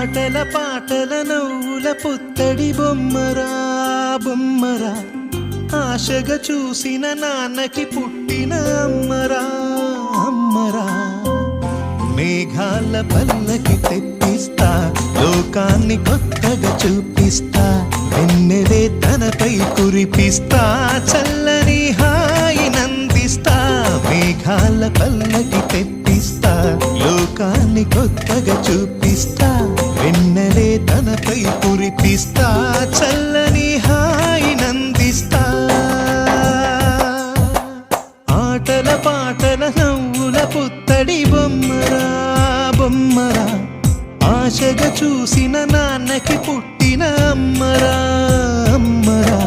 ఆటల పాటల నవ్వుల పుత్తడి బొమ్మరా బొమ్మరా, ఆశగా చూసిన నాన్నకి పుట్టిన అమ్మరా అమ్మరా. మేఘాల పల్లకి తెప్పిస్తా, లోకాన్ని కొత్తగా చూపిస్తా, వెన్నెలే తనపై కురిపిస్తా, చల్లని హాయినందిస్తా. మేఘాల పల్లకి తెప్పిస్తా, లోకాన్ని కొత్తగా చూపిస్తా, వెన్నెలే తనపై కురిపిస్తా, చల్లని హాయినందిస్తా. ఆటల పాటల నవ్వుల పుత్తడి బొమ్మరా బొమ్మరా, ఆశగా చూసిన నాన్నకి పుట్టిన అమ్మరా అమ్మరా.